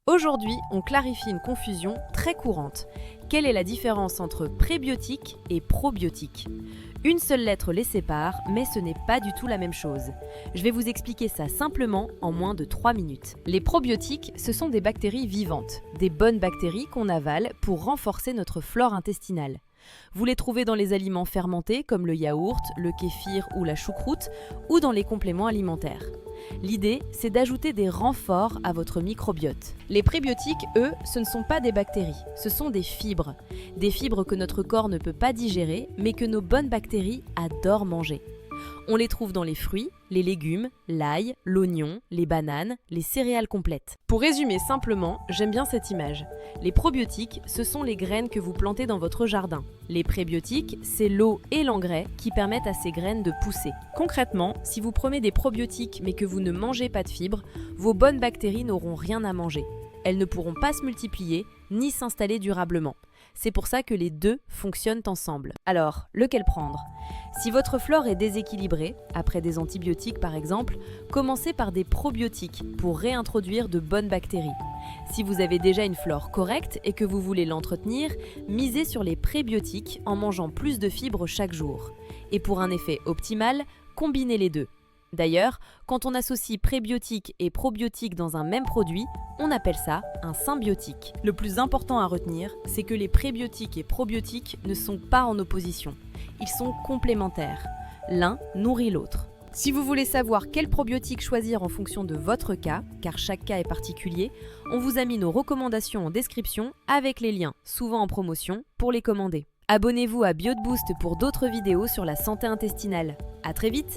Aujourd'hui, on clarifie une confusion très courante. Quelle est la différence entre prébiotique et probiotique? Une seule lettre les sépare, mais ce n'est pas du tout la même chose. Je vais vous expliquer ça simplement en moins de 3 minutes. Les probiotiques, ce sont des bactéries vivantes, des bonnes bactéries qu'on avale pour renforcer notre flore intestinale. Vous les trouvez dans les aliments fermentés comme le yaourt, le kéfir ou la choucroute, ou dans les compléments alimentaires. L'idée, c'est d'ajouter des renforts à votre microbiote. Les prébiotiques, eux, ce ne sont pas des bactéries, ce sont des fibres. Des fibres que notre corps ne peut pas digérer, mais que nos bonnes bactéries adorent manger. On les trouve dans les fruits, les légumes, l'ail, l'oignon, les bananes, les céréales complètes. Pour résumer simplement, j'aime bien cette image. Les probiotiques, ce sont les graines que vous plantez dans votre jardin. Les prébiotiques, c'est l'eau et l'engrais qui permettent à ces graines de pousser. Concrètement, si vous prenez des probiotiques mais que vous ne mangez pas de fibres, vos bonnes bactéries n'auront rien à manger. Elles ne pourront pas se multiplier ni s'installer durablement. C'est pour ça que les deux fonctionnent ensemble. Alors, lequel prendre? Si votre flore est déséquilibrée, après des antibiotiques par exemple, commencez par des probiotiques pour réintroduire de bonnes bactéries. Si vous avez déjà une flore correcte et que vous voulez l'entretenir, misez sur les prébiotiques en mangeant plus de fibres chaque jour. Et pour un effet optimal, combinez les deux. D'ailleurs, quand on associe prébiotiques et probiotiques dans un même produit, on appelle ça un symbiotique. Le plus important à retenir, c'est que les prébiotiques et probiotiques ne sont pas en opposition. Ils sont complémentaires. L'un nourrit l'autre. Si vous voulez savoir quel probiotique choisir en fonction de votre cas, car chaque cas est particulier, on vous a mis nos recommandations en description avec les liens, souvent en promotion, pour les commander. Abonnez-vous à BiodeBoost pour d'autres vidéos sur la santé intestinale. À très vite!